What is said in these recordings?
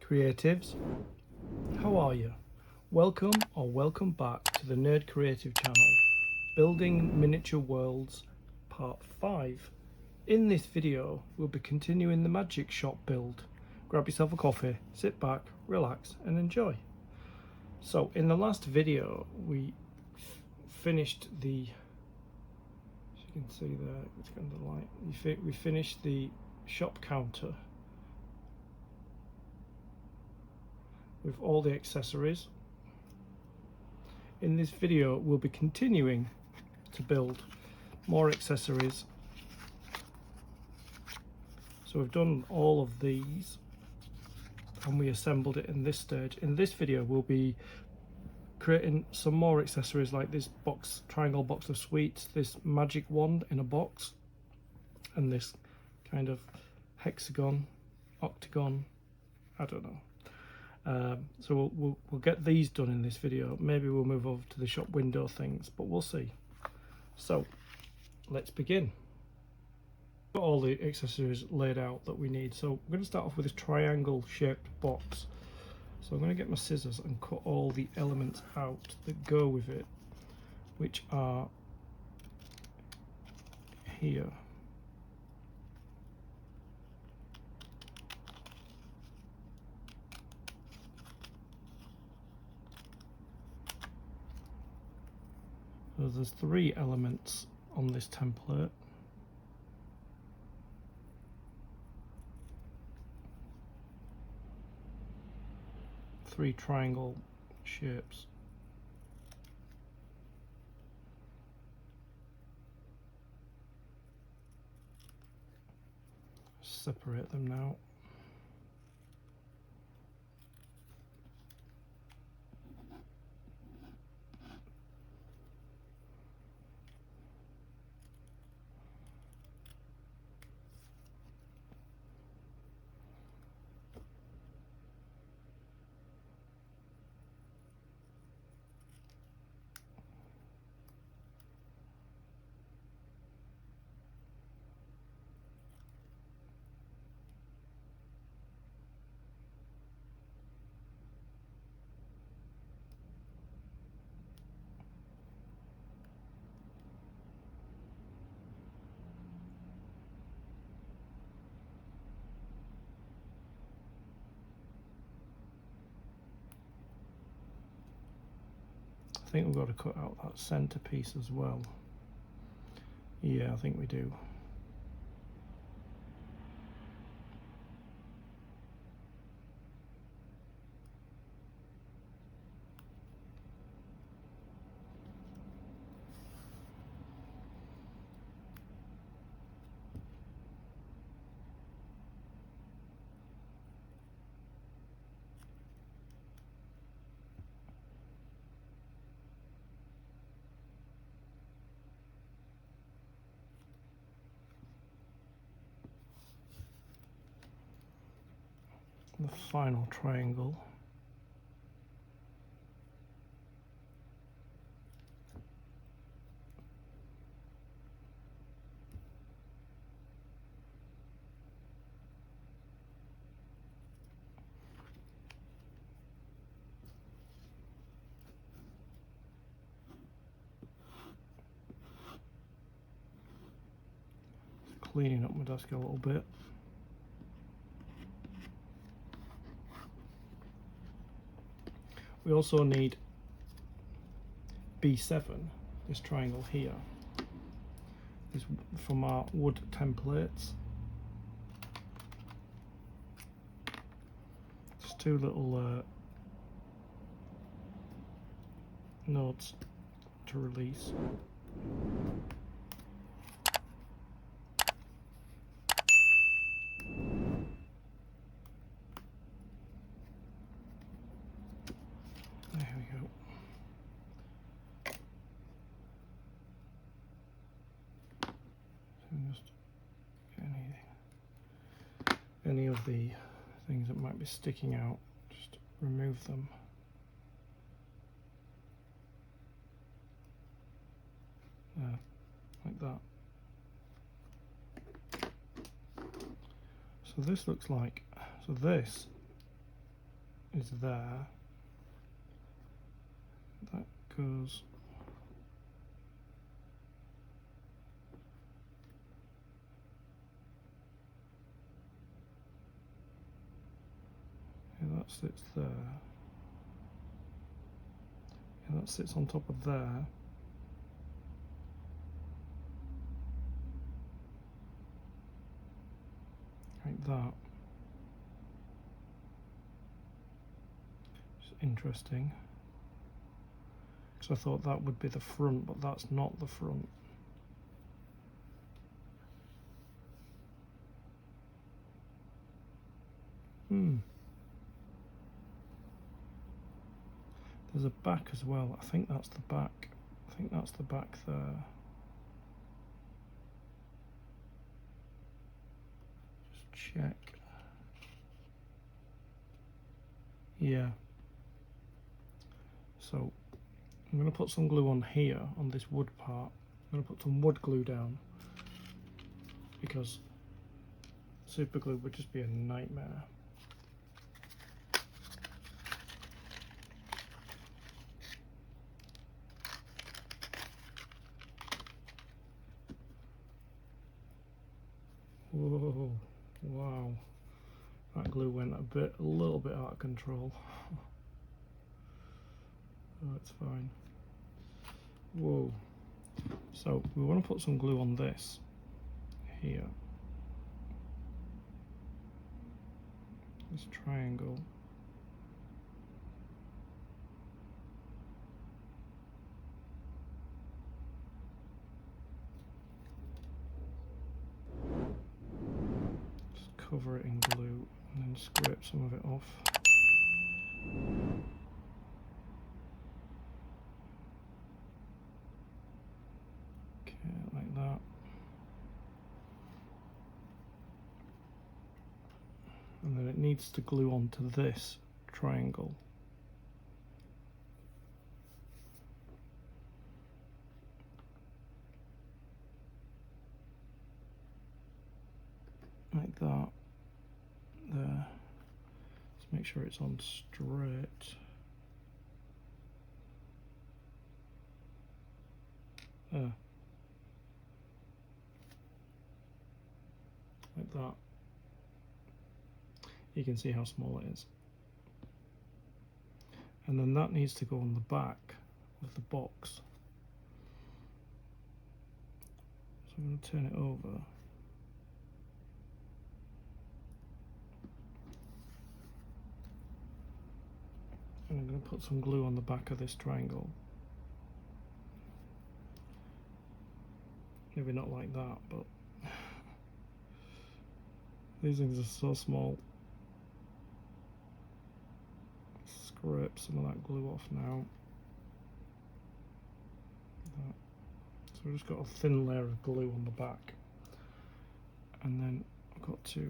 Creatives, how are you? Welcome or welcome back to the Nerd Creative channel, Building Miniature Worlds Part 5. In this video, we'll be continuing the magic shop build. Grab yourself a coffee, sit back, relax and enjoy. So in the last video, we finished the, as you can see there, it's got the light, we finished the shop counter with all the accessories. In this video we'll be continuing to build more accessories. So we've done all of these and we assembled it in this stage. In this video we'll be creating some more accessories like this box, triangle box of sweets, this magic wand in a box, and this kind of hexagon, octagon, I don't know. So we'll get these done in this video. Maybe we'll move over to the shop window things, but we'll see. So let's begin. Got all the accessories laid out that we need. So I'm going to start off with this triangle shaped box. So I'm going to get my scissors and cut all the elements out that go with it, which are here. So there's 3 elements on this template. Three triangle shapes. Separate them now. I think we've got to cut out that centre piece as well. Yeah, I think we do. The final triangle. Just cleaning up my desk a little bit. We also need B7, this triangle here. This from our wood templates. Just 2 little nodes to release. There we go. So just get any of the things that might be sticking out, just remove them. Like that. So this looks like, so this is there. That goes that sits there. And that sits on top of there. Like that. It's interesting. Because I thought that would be the front, but that's not the front. There's a back as well. I think that's the back. I think that's the back there. Just check. Yeah. So I'm going to put some glue on here, on this wood part. I'm going to put some wood glue down because super glue would just be a nightmare. Whoa, wow, that glue went a little bit out of control. Oh, it's fine. Whoa. So we want to put some glue on this here. This triangle. Just cover it in glue and then scrape some of it off. Like that. And then it needs to glue onto this triangle. Like that. There. Let's make sure it's on straight. There. Like that. You can see how small it is. And then that needs to go on the back of the box. So I'm going to turn it over. And I'm going to put some glue on the back of this triangle. Maybe not like that, but these things are so small. Scrape some of that glue off now. So we've just got a thin layer of glue on the back. And then I've got to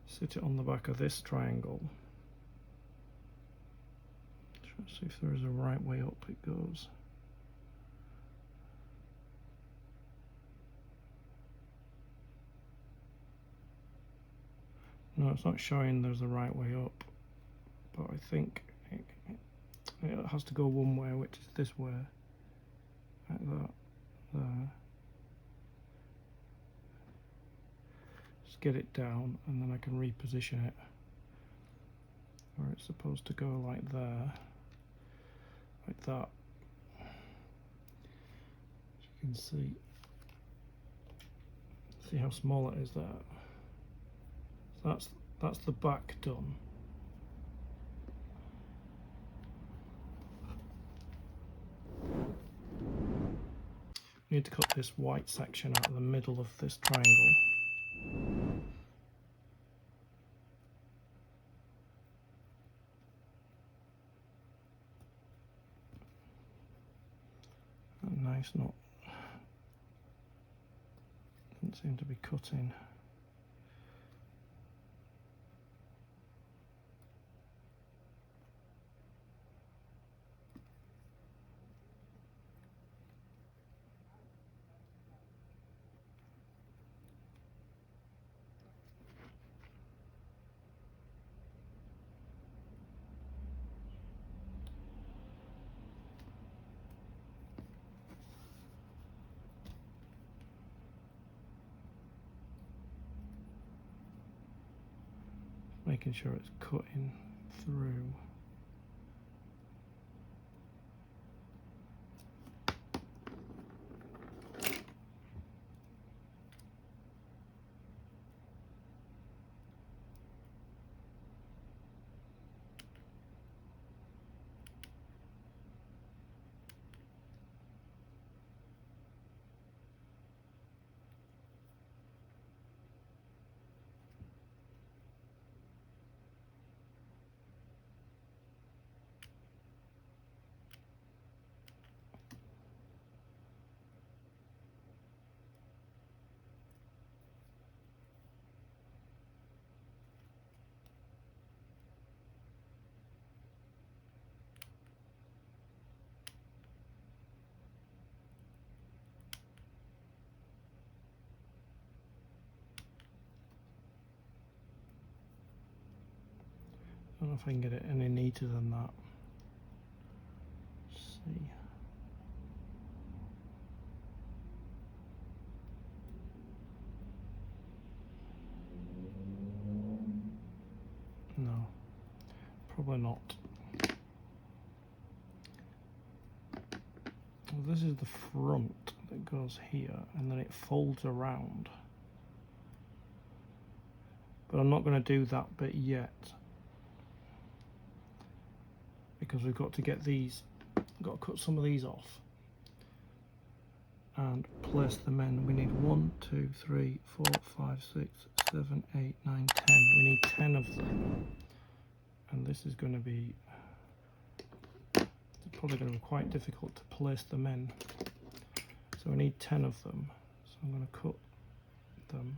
sit it on the back of this triangle. Try to see if there is a right way up it goes. No, it's not showing there's a right way up, but I think it has to go one way, which is this way, like that, there. Just get it down and then I can reposition it where it's supposed to go, like there, like that. As you can see how small it is there. So that's the back done. I need to cut this white section out of the middle of this triangle. A nice knot. Doesn't seem to be cutting. making sure it's cutting through. I don't know if I can get it any neater than that. Let's see. No, probably not. Well, this is the front that goes here, and then it folds around. But I'm not going to do that bit yet, because we've got to get these, got to cut some of these off and place them in. We need 1, 2, 3, 4, 5, 6, 7, 8, 9, 10. We need 10 of them, and this is going to be, it's probably going to be quite difficult to place them in. So we need 10 of them. So I'm going to cut them.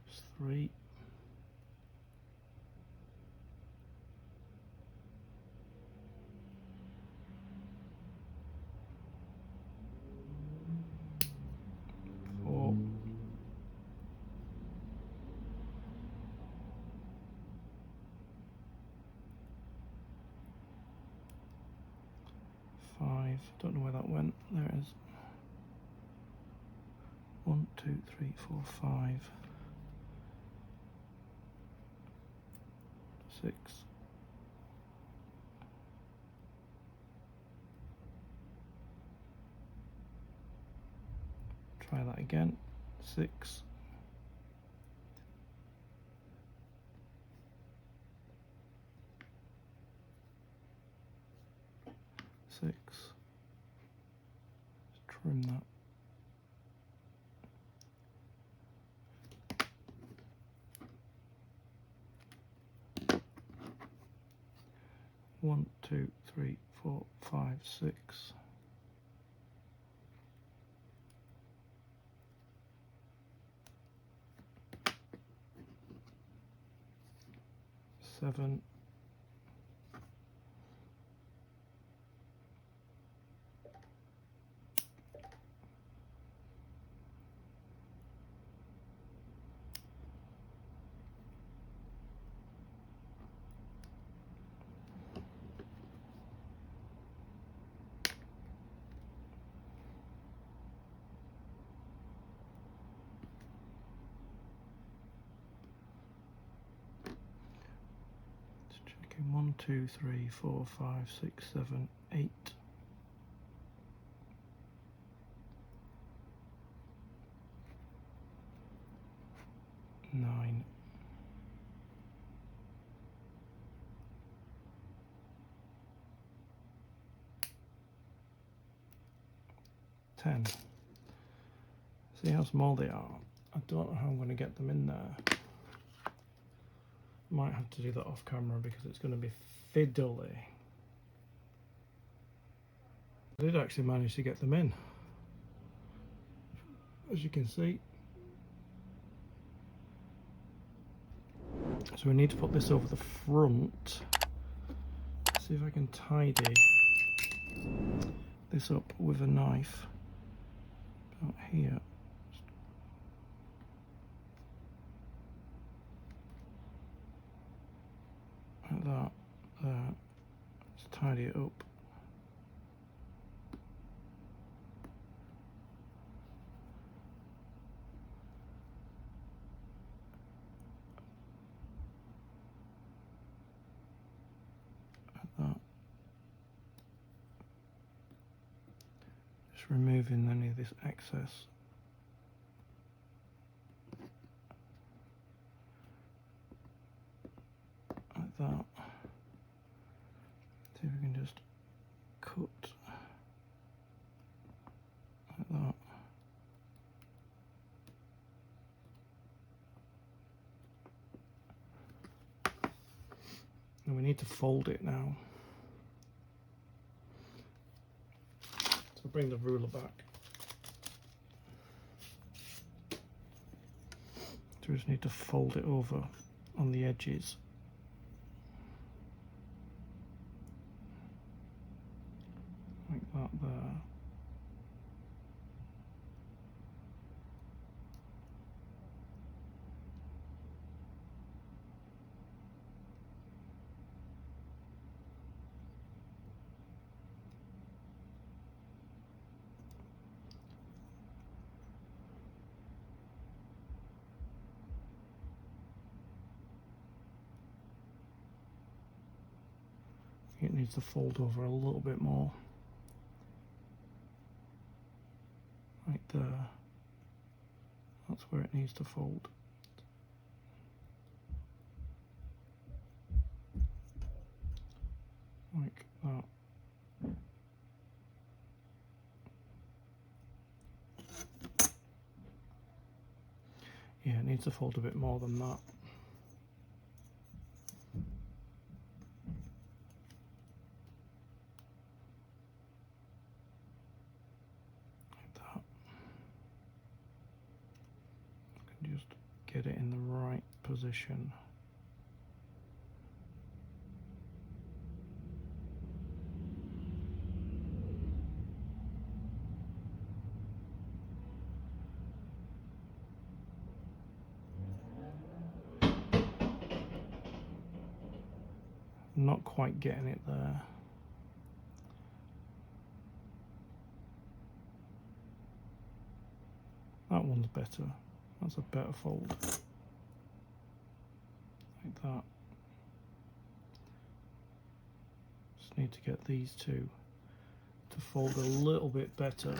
There's 3. 4. 5. Don't know where that went. There it is. 1, 2, 3, 4, 5. 6. Try that again. 6. 6. Let's trim that. One, 2, 3, 4, 5, 6. 7. 1, 2, 3, 4, 5, 6, 7, 8. 9. 10. See how small they are? I don't know how I'm going to get them in there. Might have to do that off camera because it's going to be fiddly. I did actually manage to get them in, as you can see. So we need to put this over the front. See if I can tidy this up with a knife about here. like that. Let's tidy it up. Like that. Just removing any of this excess. Like that. See if we can just cut like that. And we need to fold it now. So bring the ruler back. So we just need to fold it over on the edges. Like that there. It needs to fold over a little bit more. Right there. That's where it needs to fold. Like that. Yeah, it needs to fold a bit more than that. Like that. I can just get it in the right position. Not quite getting it there. That one's better. That's a better fold. Like that. Just need to get these two to fold a little bit better.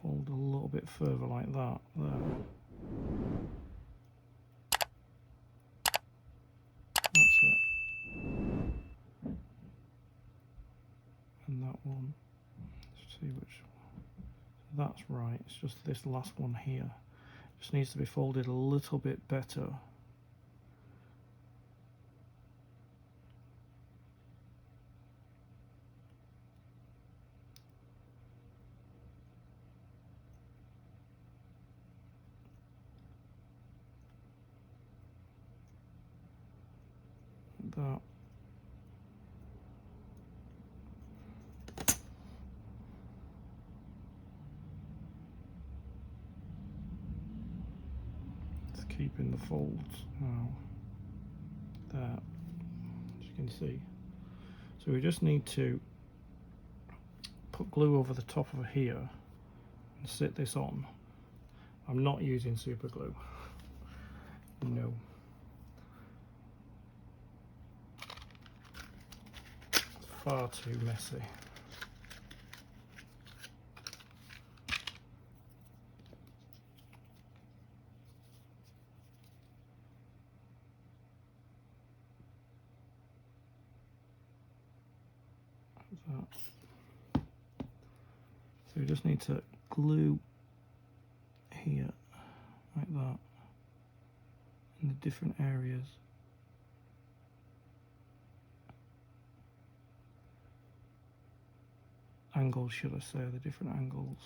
Fold a little bit further like that. There. That's it. And that one. Let's see which. That's right. It's just this last one here. Just needs to be folded a little bit better. That. It's keeping the folds now. There, as you can see. So we just need to put glue over the top of here and sit this on. I'm not using super glue. No. It's far too messy. That. So we just need to glue here like that in the different areas. Angles, should I say, the different angles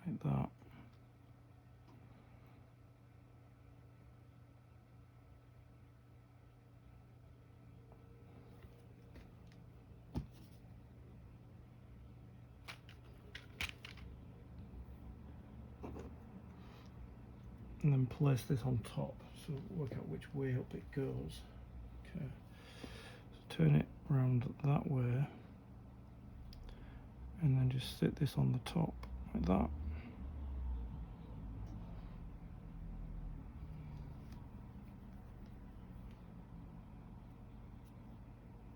like that. and then place this on top, so work out which way up it goes. Okay, so turn it round that way, and then just sit this on the top like that.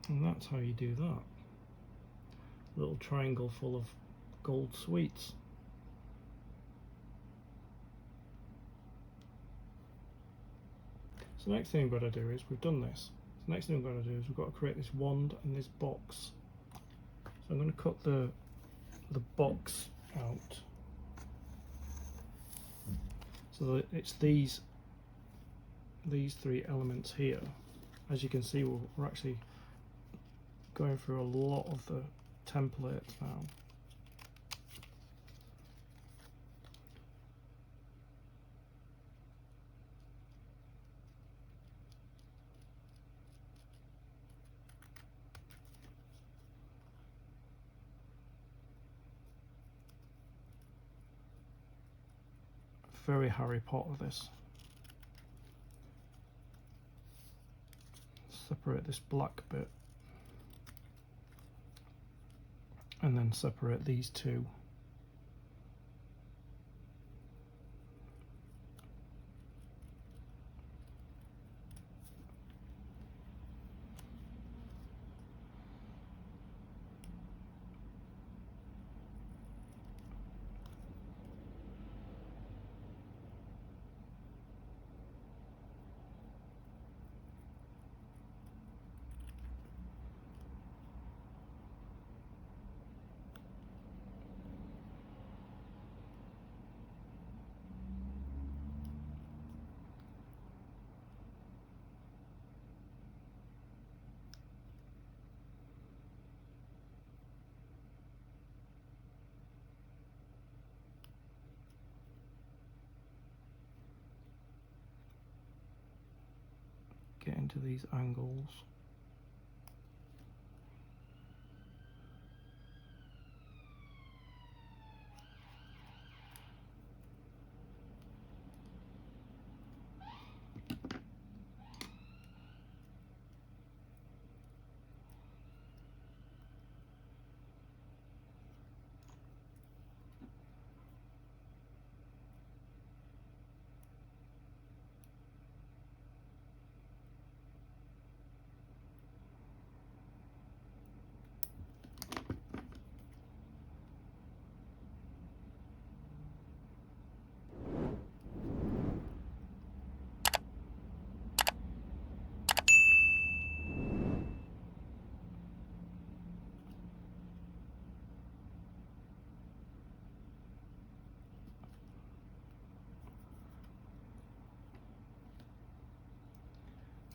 And that's how you do that. Little triangle full of gold sweets. So the next thing we've got to do is, we've done this. The next thing we've got to do is we've got to create this wand and this box. So I'm going to cut the box out. So that it's these three elements here. As you can see, we're actually going through a lot of the templates now. Very Harry Potter, this. Separate this black bit, and then separate these two. Get into these angles.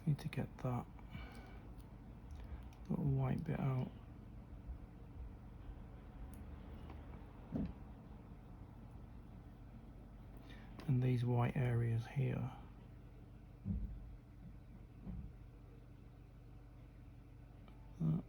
Need to get that little white bit out. And these white areas here. That.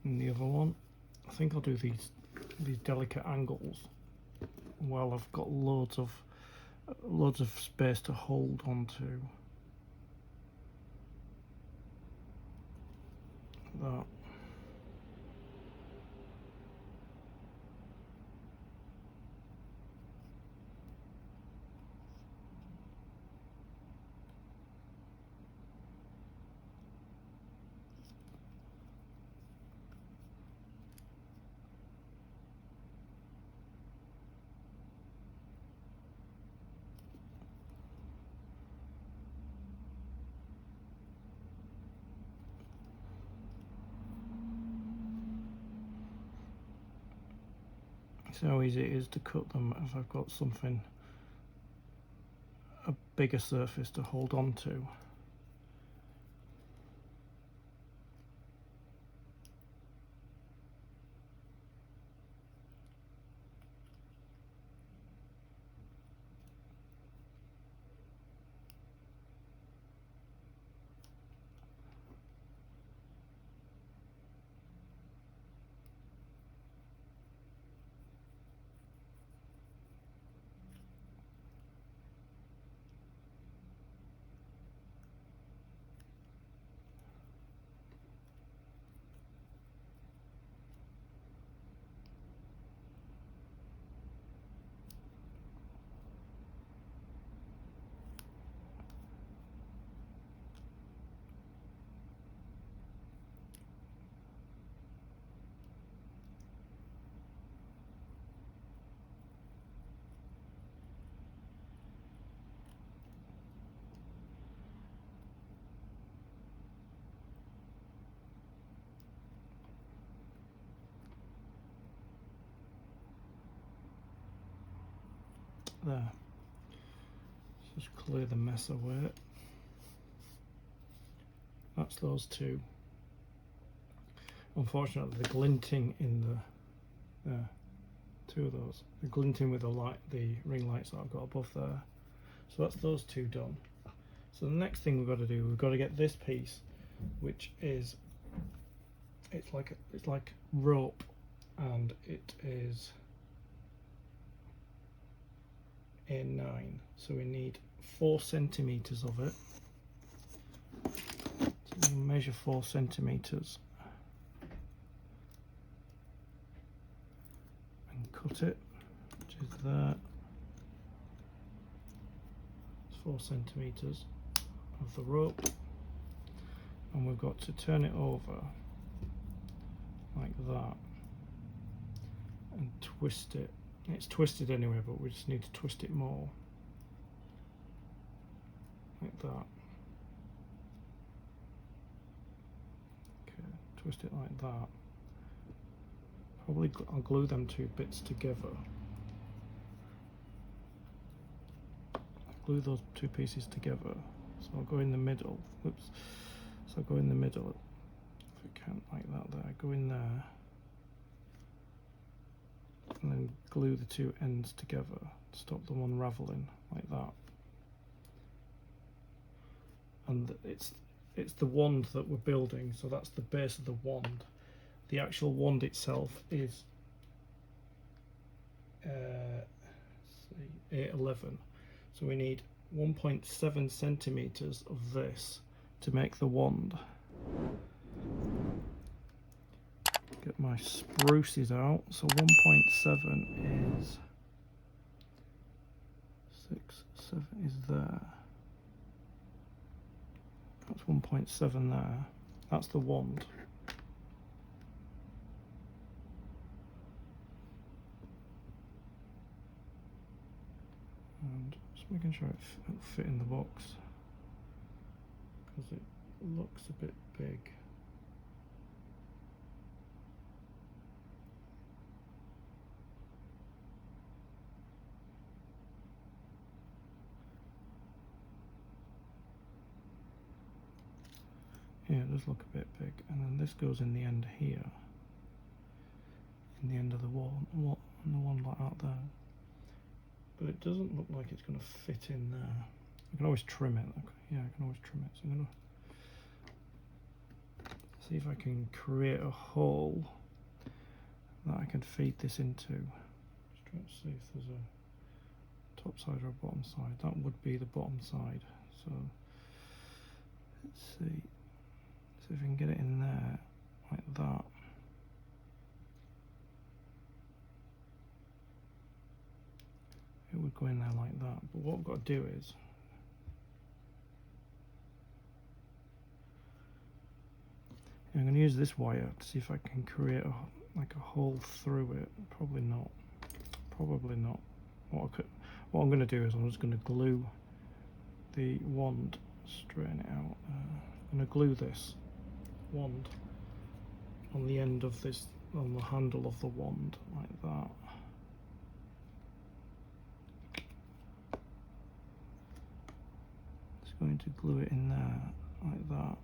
And the other one, I think I'll do these delicate angles while I've got loads of space to hold onto. That. See how easy it is to cut them if I've got something, a bigger surface to hold on to. there. Just clear the mess away. That's those two. Unfortunately, the glinting in the two of those, the glinting with the light, the ring lights that I've got above there. So that's those two done. So the next thing we've got to do, we've got to get this piece, which is it's like rope, and it is A9. So we need 4 centimeters of it. So we measure 4 centimeters and cut it, which is there. It's 4 centimeters of the rope, and we've got to turn it over like that and twist it. It's twisted anyway, but we just need to twist it more like that. Okay, twist it like that. Probably I'll glue them two bits together. Glue those two pieces together. So I'll go in the middle. Oops. So I'll go in the middle, if I can, like that there. Go in there. And then glue the two ends together. Stop them unraveling, like that. And it's the wand that we're building, so that's the base of the wand. The actual wand itself is 811. So we need 1.7 centimeters of this to make the wand. Get my spruces out. So 1.7 is 6, 7 is there. That's 1.7 there. That's the wand. And just making sure it'll fit in the box, because it looks a bit big. Yeah, it does look a bit big. And then this goes in the end here, in the end of the wall, and the one like that there. But it doesn't look like it's going to fit in there. I can always trim it. Yeah, I can always trim it. So I'm going to see if I can create a hole that I can feed this into. Just trying to see if there's a top side or a bottom side. That would be the bottom side. So let's see. So if we can get it in there like that. It would go in there like that. But what I've got to do is I'm going to use this wire to see if I can create a hole through it. Probably not. Probably not. What I'm going to do is I'm just going to glue the wand, straighten it out. I'm going to glue this wand on the end of this, on the handle of the wand, like that. Just going to glue it in there, like that.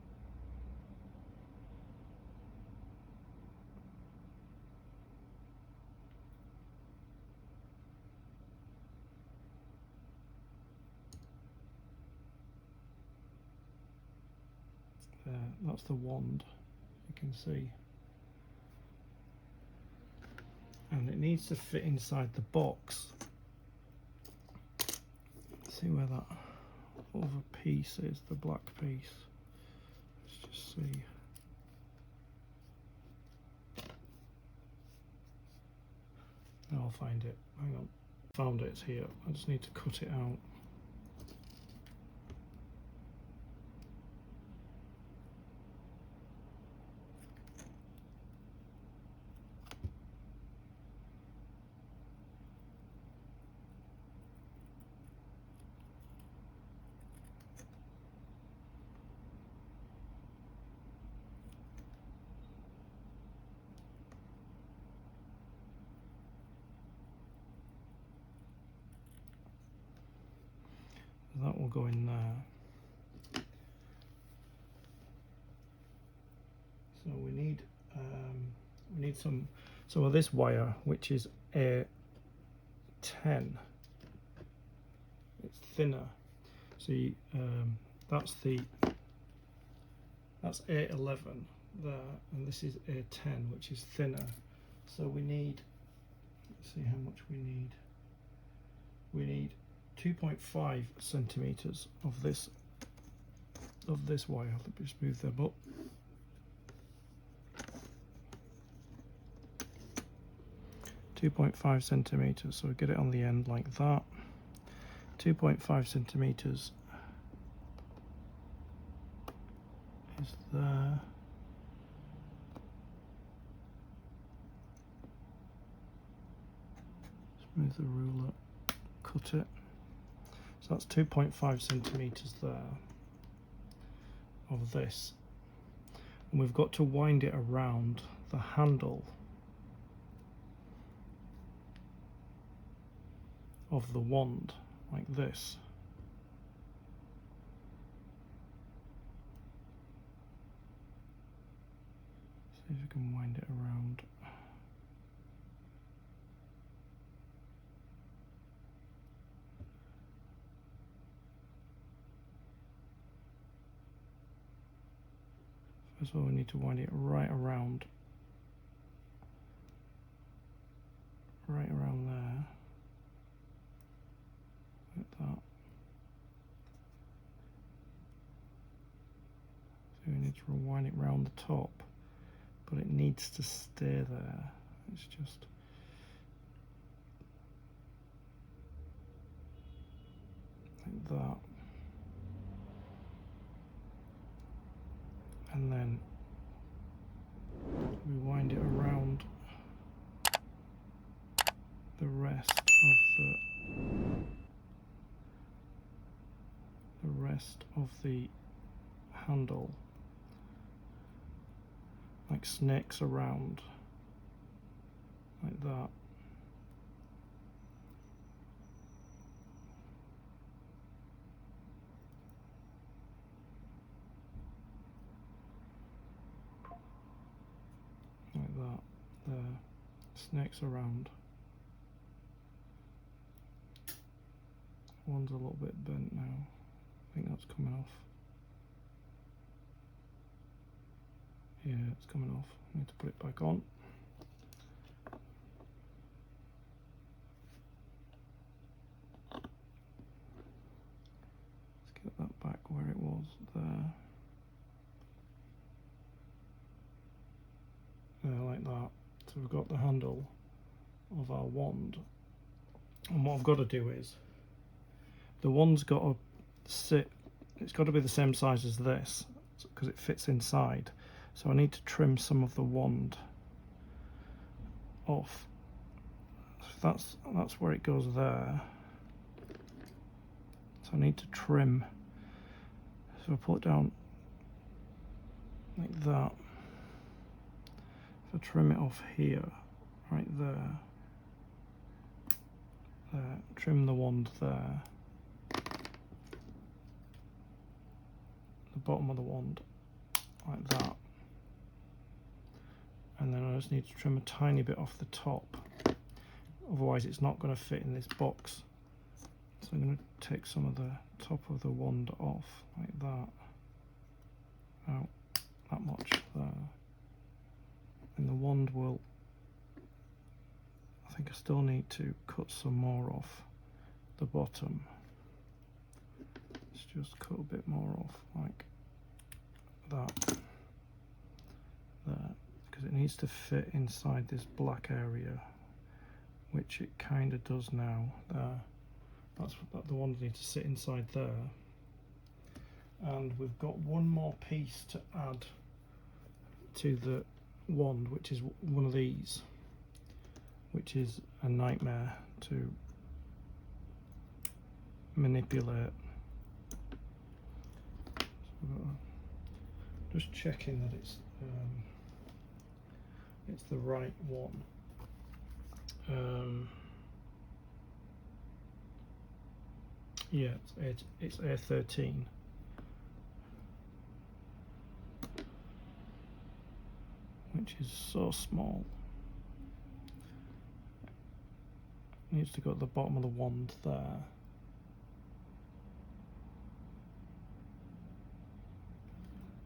There, that's the wand, you can see. And it needs to fit inside the box. Let's see where that other piece is, the black piece. Let's just see. I'll find it. Hang on. Found it, it's here. I just need to cut it out. that will go in there. So we need some of this wire, which is A10. It's thinner. See, that's A11 there, and this is A10, which is thinner. So we need, let's see how much we need. We need 2.5 centimeters of this wire. Let me just move them up. 2.5 centimeters. So we get it on the end like that. 2.5 centimeters is there. Move the ruler, cut it. So that's 2.5 centimeters there of this, and we've got to wind it around the handle of the wand like this. See if you can wind it around. First of all, we need to wind it right around there, like that. So we need to wind it round the top, but it needs to stay there. It's just like that. And then we wind it around the rest of the handle, like snakes around, like that. Like that, there, snakes around. One's a little bit bent now. I think that's coming off. Yeah, it's coming off. I need to put it back on. Let's get that back where it was there. Like that. So we've got the handle of our wand, and what I've got to do is, the wand's got to sit, it's got to be the same size as this because it fits inside. So I need to trim some of the wand off. So that's where it goes there. So I need to trim. So I pull it down like that. So trim it off here, right there. There. Trim the wand there. The bottom of the wand, like that. And then I just need to trim a tiny bit off the top, otherwise it's not going to fit in this box. So I'm going to take some of the top of the wand off, like that. Out that much there. And the wand will, I think I still need to cut some more off the bottom. Let's just cut a bit more off, like that, there, because it needs to fit inside this black area, which it kind of does now. There, that's the one that needs to sit inside there. And we've got one more piece to add to the wand, which is one of these, which is a nightmare to manipulate. Just checking that it's the right one. Yeah, it's A13. Which is so small. Needs to go at the bottom of the wand there.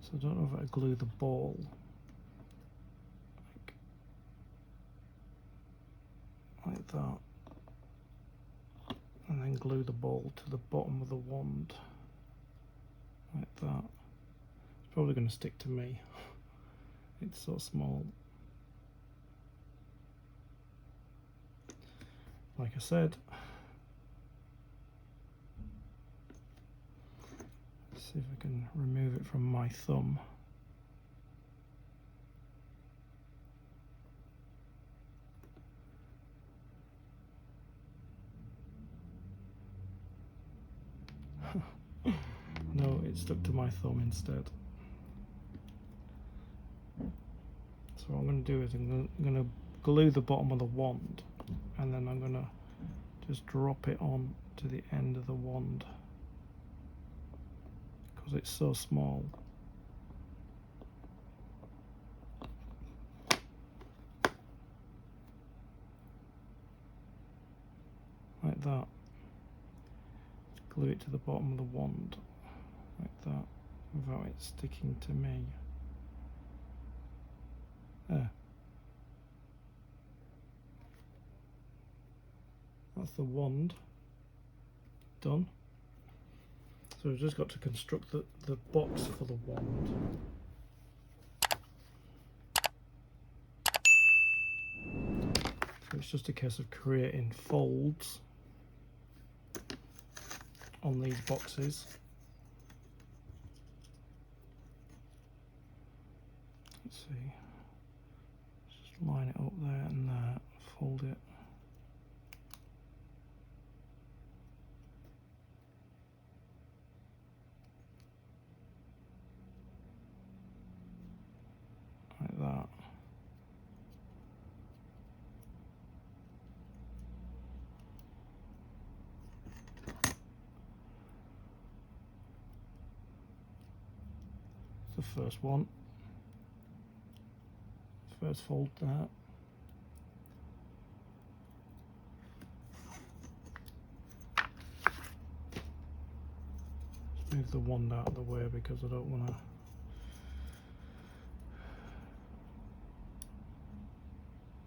So I don't know if I glue the ball like that, and then glue the ball to the bottom of the wand like that. It's probably going to stick to me. It's so small. Like I said, let's see if I can remove it from my thumb. No, it stuck to my thumb instead. So what I'm going to do is I'm going to glue the bottom of the wand, and then I'm going to just drop it on to the end of the wand because it's so small. Like that. Just glue it to the bottom of the wand like that without it sticking to me. There. That's the wand done. So we've just got to construct the box for the wand. So it's just a case of creating folds on these boxes. Let's see, just line it up there and there, fold it. Like that. The first one, first fold there. Just move the wand out of the way because I don't want to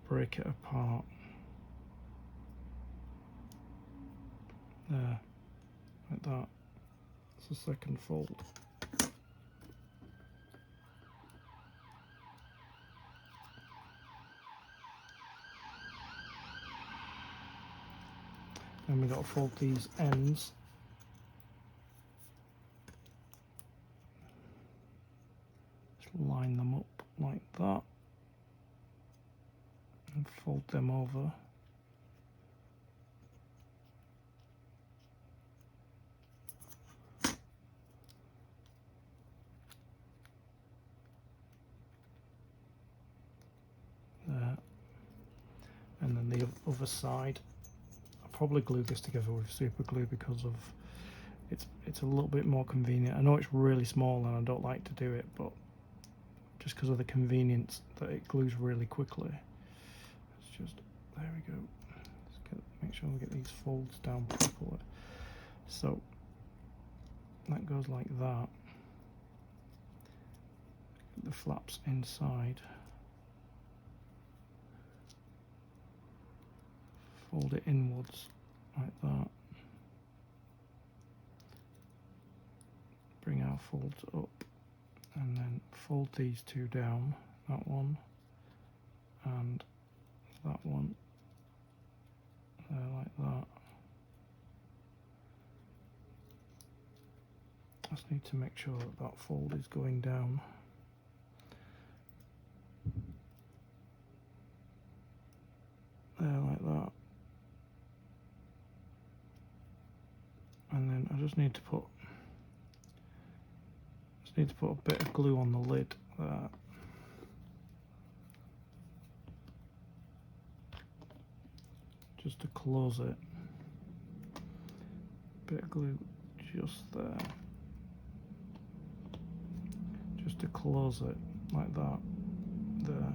break it apart. There, like that. It's the second fold. Then we've got to fold these ends. Just line them up like that and fold them over. There. And then the other side. Probably glue this together with super glue because of it's a little bit more convenient. I know it's really small and I don't like to do it, but just because of the convenience that it glues really quickly. It's just, there we go. Make sure we get these folds down properly. So that goes like that. The flaps inside. Fold it inwards like that. Bring our folds up and then fold these two down, that one and that one, there like that. I just need to make sure that that fold is going down. There like that. And then I just need to put a bit of glue on the lid there. Just to close it. bit of glue just there, just to close it like that. There.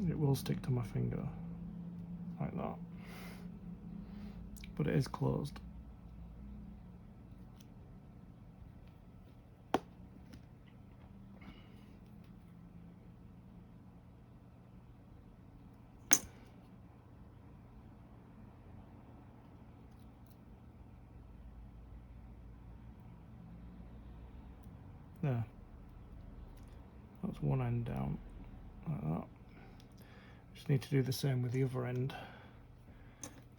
It will stick to my finger like that, but it is closed. There. That's one end down, like that. Just need to do the same with the other end.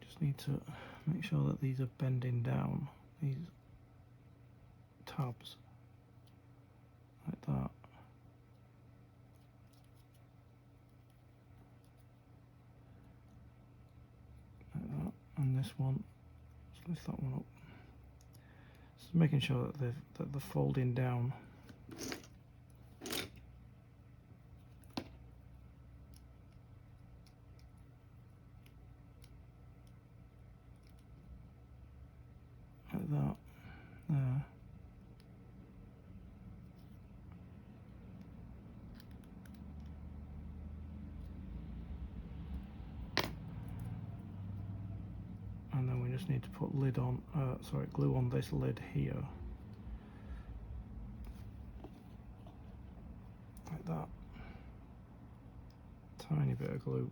Just need to make sure that these are bending down, these tabs, like that. Like that. And this one, let's lift that one up. Just making sure that they're folding down. Like that, there. And then we just need to put lid on, glue on this lid here. Like that. Tiny bit of glue.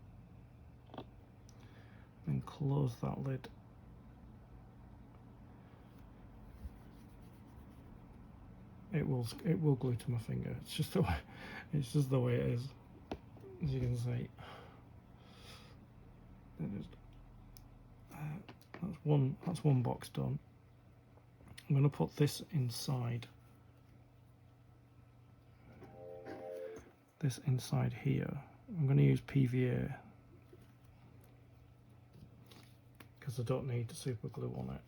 Then close that lid. It will glue to my finger. It's just the way it is, as you can see. That's one box done. I'm going to put this inside. This inside here. I'm going to use PVA because I don't need super glue on it.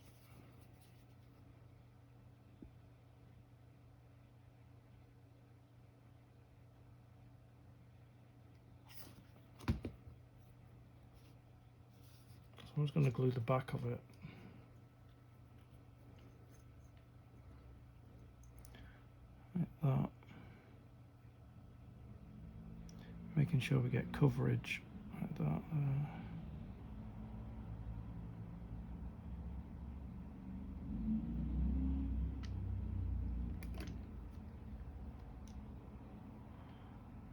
I'm just going to glue the back of it. Like that. Making sure we get coverage like that.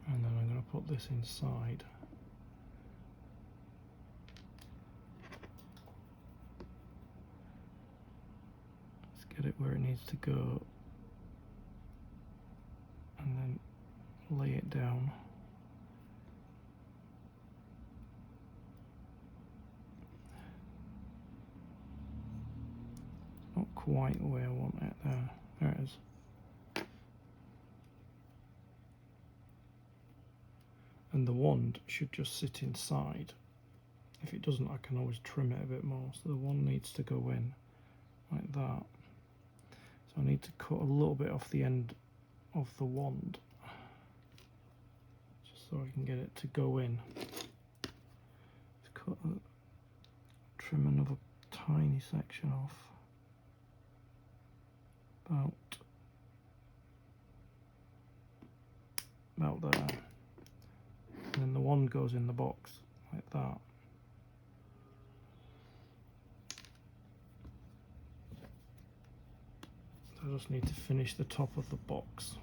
And then I'm going to put this inside. Get it where it needs to go, and then lay it down. Not quite the way I want it there. There it is. And the wand should just sit inside. If it doesn't, I can always trim it a bit more. So the wand needs to go in like that. So I need to cut a little bit off the end of the wand, just so I can get it to go in. Let's trim another tiny section off, about there. And then the wand goes in the box like that. I just need to finish the top of the box.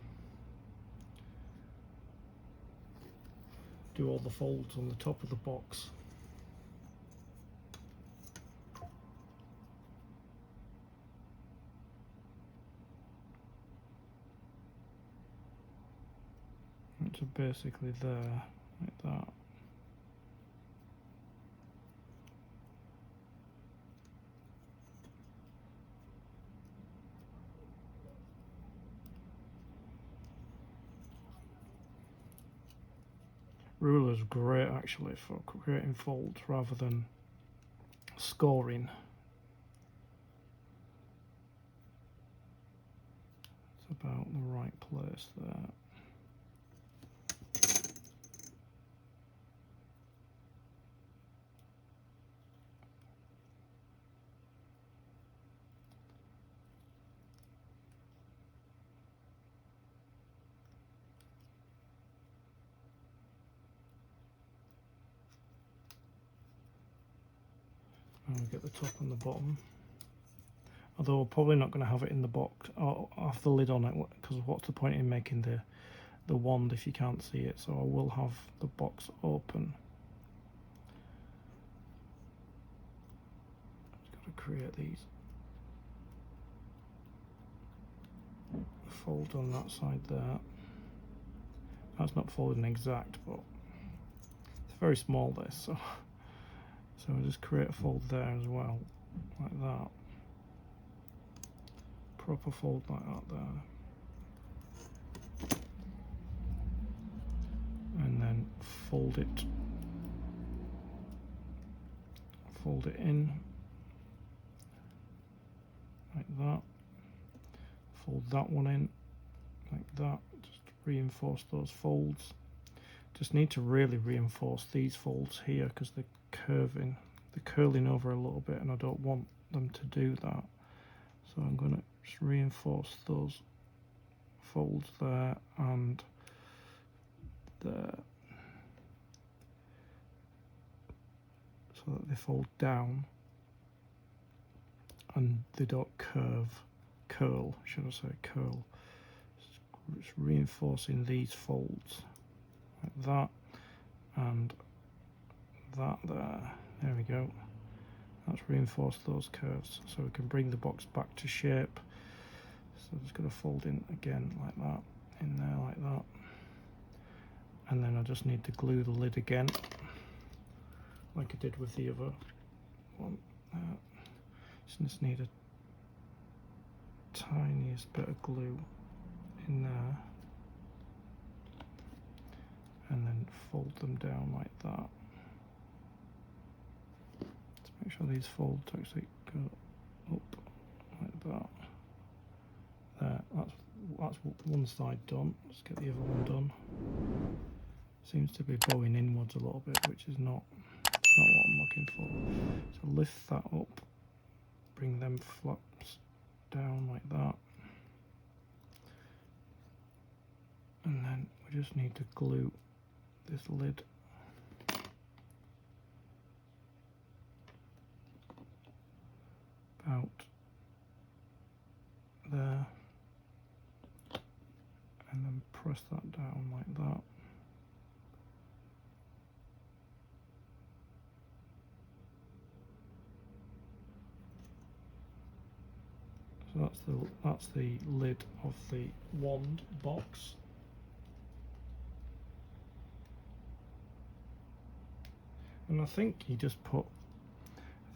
Do all the folds on the top of the box. It's basically there, like that. Ruler's great actually for creating folds rather than scoring. It's about the right place there. And we get the top and the bottom. Although we're probably not going to have it in the box or have the lid on it, because what's the point in making the wand if you can't see it? So I will have the box open. Just got to create these fold on that side there. That's not folding exact, but it's very small this, so I'll just create a fold there as well, like that. Proper fold like that there. And then fold it in like that. Fold that one in like that. Just reinforce those folds. Just need to really reinforce these folds here because they're curling over a little bit, and I don't want them to do that. So I'm going to just reinforce those folds there and there, so that they fold down and they don't curl, should I say curl. Just reinforcing these folds like that and that there. There we go. That's reinforced those curves so we can bring the box back to shape. So I'm just going to fold in again like that, in there like that. And then I just need to glue the lid again, like I did with the other one. Just need a tiniest bit of glue in there. And then fold them down like that. Make sure these folds actually go up like that. There, that's one side done. Let's get the other one done. Seems to be bowing inwards a little bit, which is not what I'm looking for. So lift that up, bring them flaps down like that. And then we just need to glue this lid out there, and then press that down like that. So that's the lid of the wand box. And I think you just put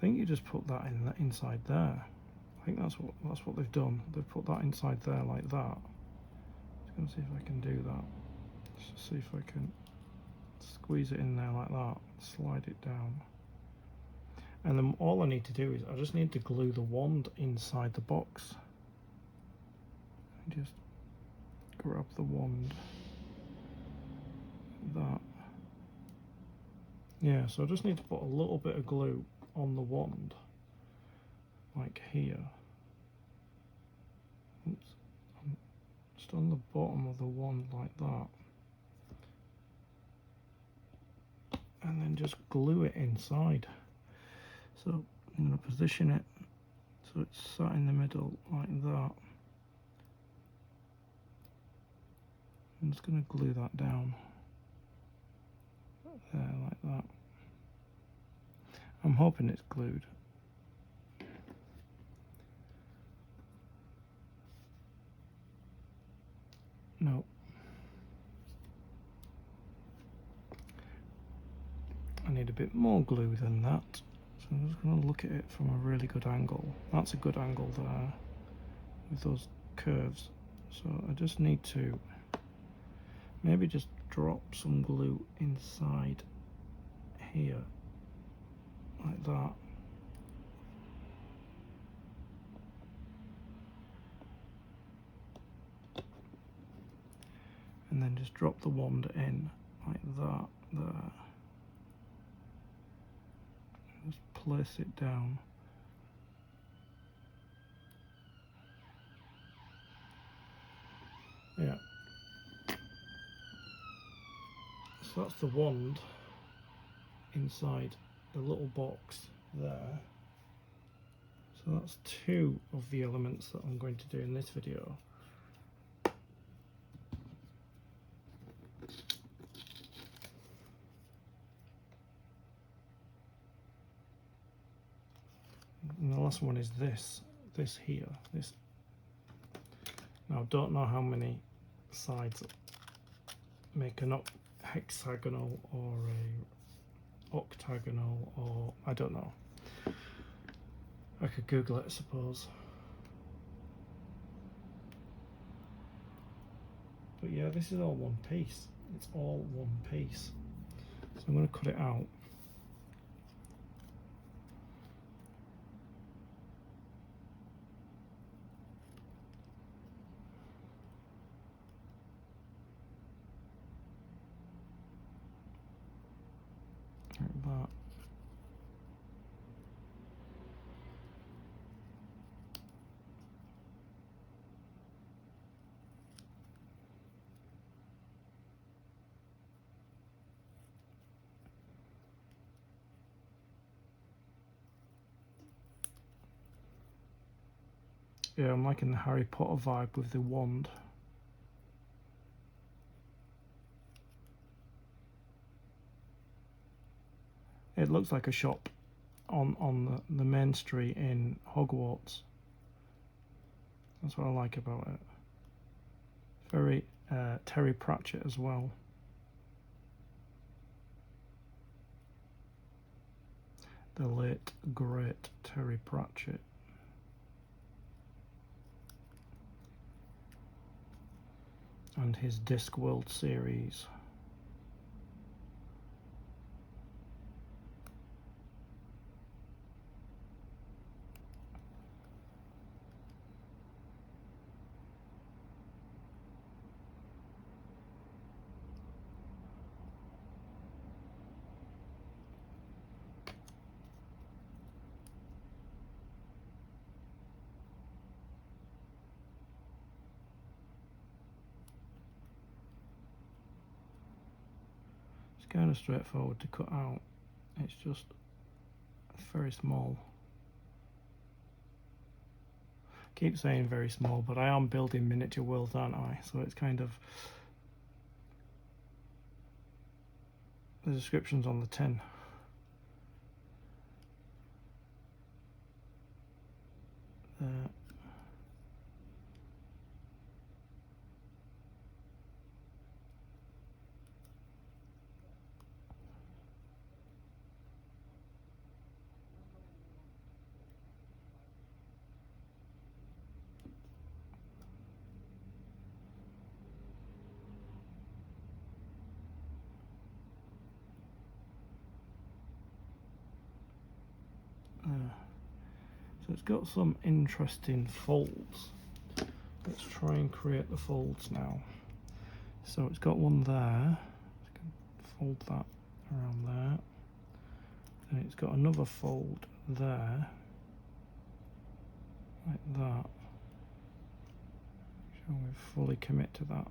that inside there. I think that's what they've done. They've put that inside there like that. Just gonna see if I can do that. Just see if I can squeeze it in there like that, slide it down. And then all I need to do is I just need to glue the wand inside the box. Just grab the wand like that. Yeah, so I just need to put a little bit of glue on the wand, like here. Oops. Just on the bottom of the wand like that. And then just glue it inside. So I'm going to position it so it's sat in the middle like that. I'm just going to glue that down there like that. I'm hoping it's glued. No. I need a bit more glue than that. So I'm just going to look at it from a really good angle. That's a good angle there with those curves. So I just need to maybe just drop some glue inside here like that. And then just drop the wand in like that there. Just place it down. Yeah. So that's the wand inside the little box there. So that's two of the elements that I'm going to do in this video. And the last one is this here. This. Now, I don't know how many sides make an hexagonal or a octagonal, or I don't know. I could Google it, I suppose. But yeah, this is all one piece. It's all one piece. So I'm going to cut it out. Like that. Yeah, I'm liking the Harry Potter vibe with the wand. It looks like a shop on the main street in Hogwarts. That's what I like about it. Very Terry Pratchett as well. The late, great Terry Pratchett. And his Discworld series. It's kind of straightforward to cut out. It's just very small. I keep saying very small, but I am building miniature worlds, aren't I? So it's kind of, the description's on the tin. So it's got some interesting folds. Let's try and create the folds now. So it's got one there. I can fold that around there. And it's got another fold there, like that. Shall we fully commit to that?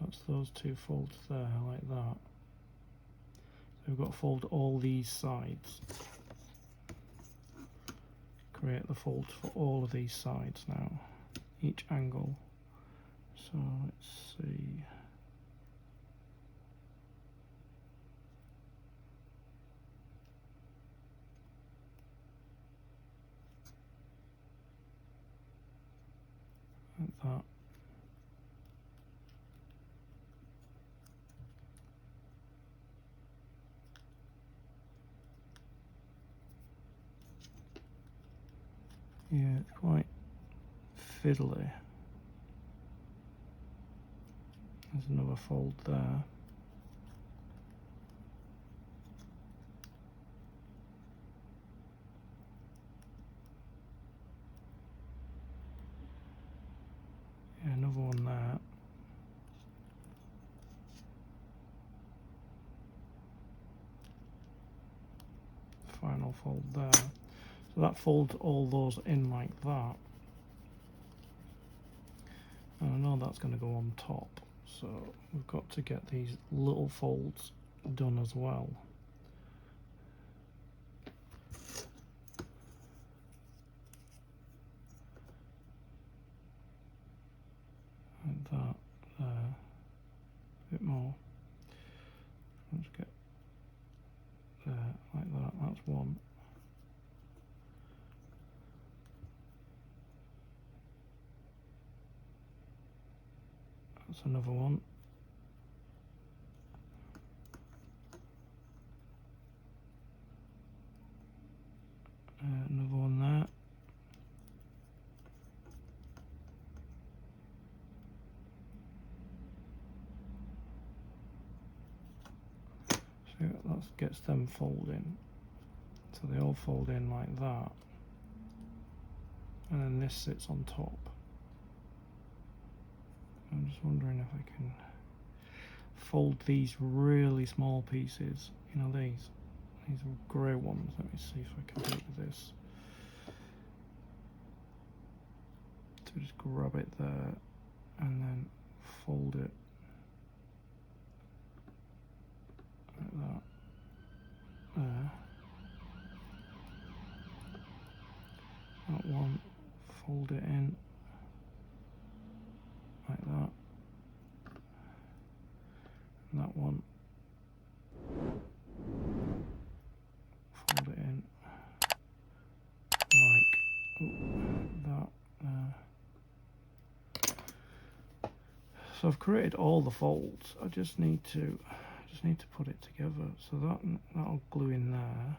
That's those two folds there, like that. So we've got to fold all these sides. Create the folds for all of these sides now, each angle. So let's see. Like that. Yeah, it's quite fiddly. There's another fold there. Yeah, another one there. Final fold there. So that folds all those in like that. And I know that's going to go on top, so we've got to get these little folds done as well. Like that there, a bit more. Let's get there, like that, that's one. That's another one. Another one there. So that gets them folding. So they all fold in like that. And then this sits on top. I'm just wondering if I can fold these really small pieces. You know, these are grey ones. Let me see if I can do it with this. So just grab it there and then fold it like that. There. That one, fold it in like that. And that one, fold it in like that. So I've created all the folds. I just need to put it together. So that'll glue in there.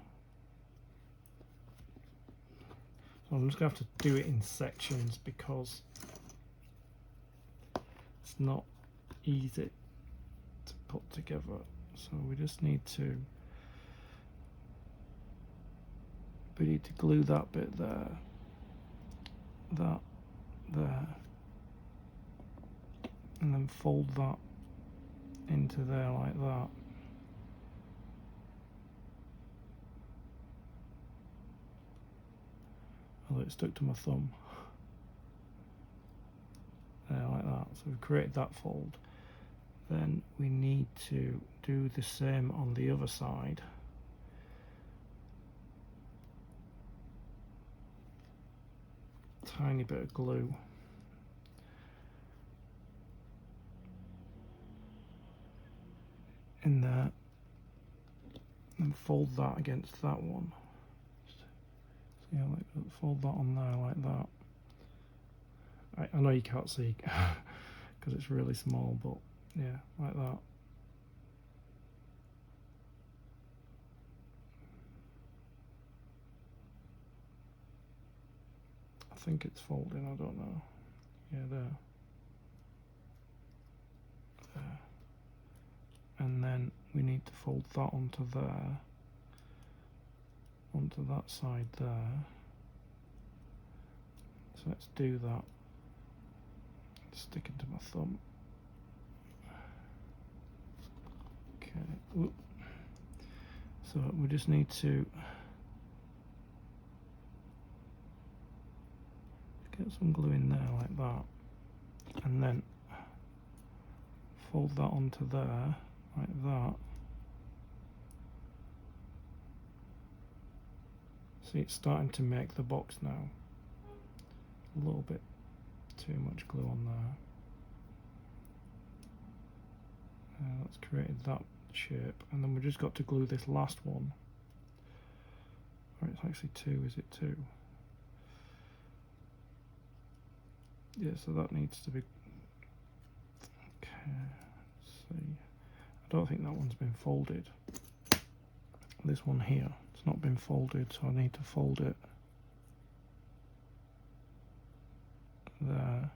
So I'm just going to have to do it in sections because it's not easy to put together. So we just need to glue that bit there, that there, and then fold that into there like that. Although it stuck to my thumb. There, like that. So we've created that fold. Then we need to do the same on the other side. Tiny bit of glue. In there. And fold that against that one. So yeah, like fold that on there like that. I know you can't see because it's really small, but yeah, like that. I think it's folding, I don't know. Yeah, there. There. And then we need to fold that onto there, onto that side there. So let's do that. Stick into my thumb. Okay. Whoop. So we just need to get some glue in there like that, and then fold that onto there like that. See, it's starting to make the box now. A little bit too much glue on there. That's created that shape, and then we've just got to glue this last one. Or it's actually two, is it two? Yeah, so that needs to be... Okay, let's see. I don't think that one's been folded. This one here, it's not been folded, so I need to fold it there,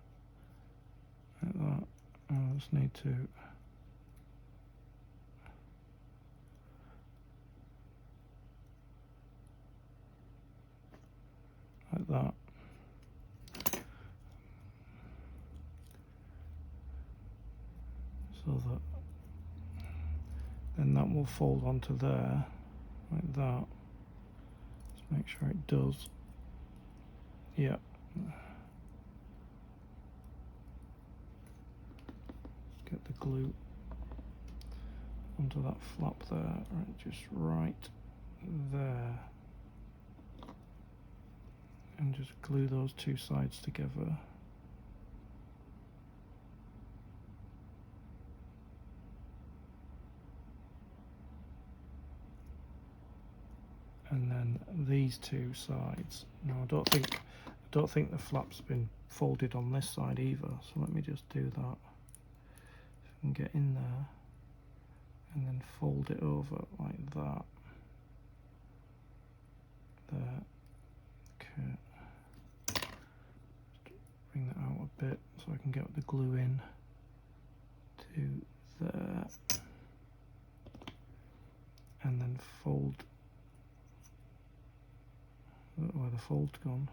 like that. I just need to like that. So that then that will fold onto there like that. Just make sure it does. Yeah. get the glue onto that flap there, right, just right there, and just glue those two sides together. And then these two sides. Now I don't think the flap's been folded on this side either, so let me just do that. So I can get in there and then fold it over like that. There. Okay. Just bring that out a bit so I can get the glue in to there. And then fold. Where the fold's gone.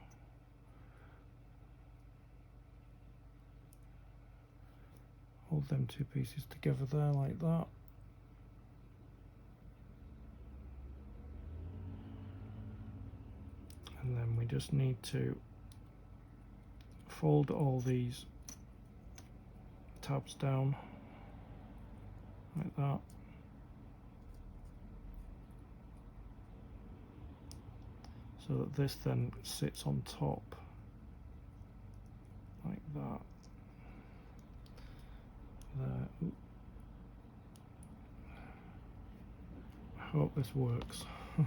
Hold them two pieces together there like that. And then we just need to fold all these tabs down like that. So that this then sits on top like that. There. I hope this works. So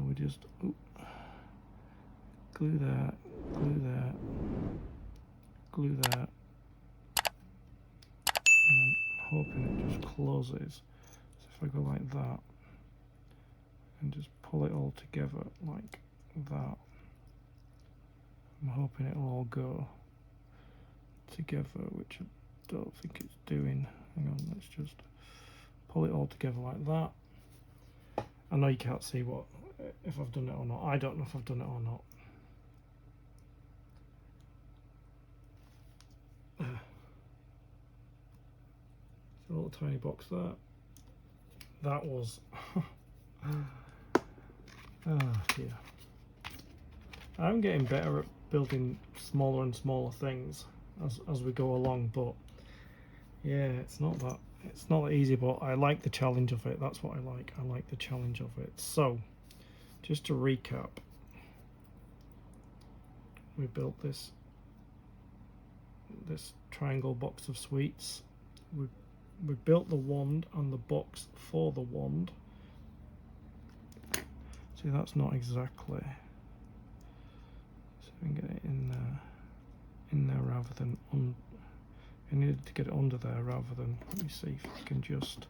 we just glue that, glue that, glue that, and I'm hoping it just closes. So if I go like that and just pull it all together like that, I'm hoping it'll all go together, which I don't think it's doing. Hang on, let's just pull it all together like that. I know you can't see what if I've done it or not. I don't know if I've done it or not. It's a little tiny box there. That was oh dear. I'm getting better at building smaller and smaller things as we go along, but yeah, it's not that easy, but I like the challenge of it. That's what I like. I like the challenge of it. So just to recap, we built this triangle box of sweets. We built the wand and the box for the wand. See, that's not exactly, so we can get it in there rather than on. I needed to get it under there rather than, let me see if I can just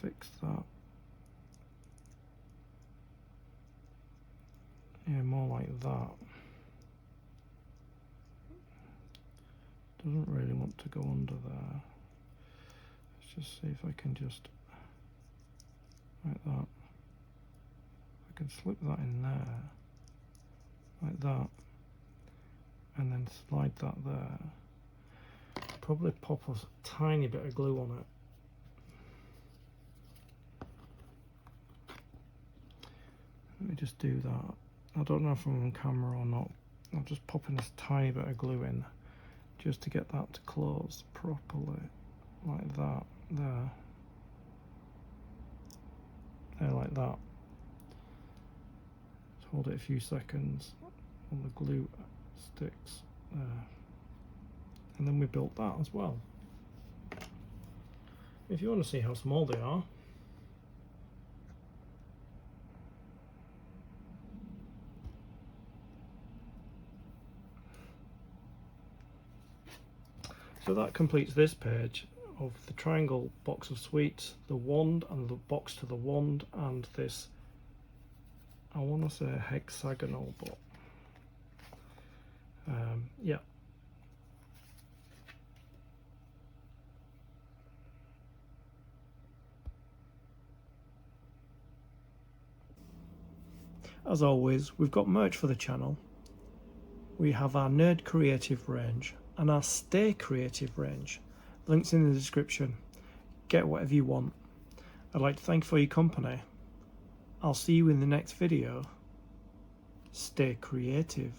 fix that. Yeah, more like that. Doesn't really want to go under there. Let's just see if I can just, like that. I can slip that in there, like that, and then slide that there. Probably pop a tiny bit of glue on it. Let me just do that. I don't know if I'm on camera or not. I'm just popping this tiny bit of glue in just to get that to close properly, like that, there. There, like that. Just hold it a few seconds and the glue sticks there. And then we built that as well. If you want to see how small they are, so that completes this page of the triangle box of sweets, the wand and the box to the wand, and this, I want to say hexagonal, but yeah. As always, we've got merch for the channel. We have our Nerd Creative range and our Stay Creative range. Links in the description. Get whatever you want. I'd like to thank you for your company. I'll see you in the next video. Stay creative.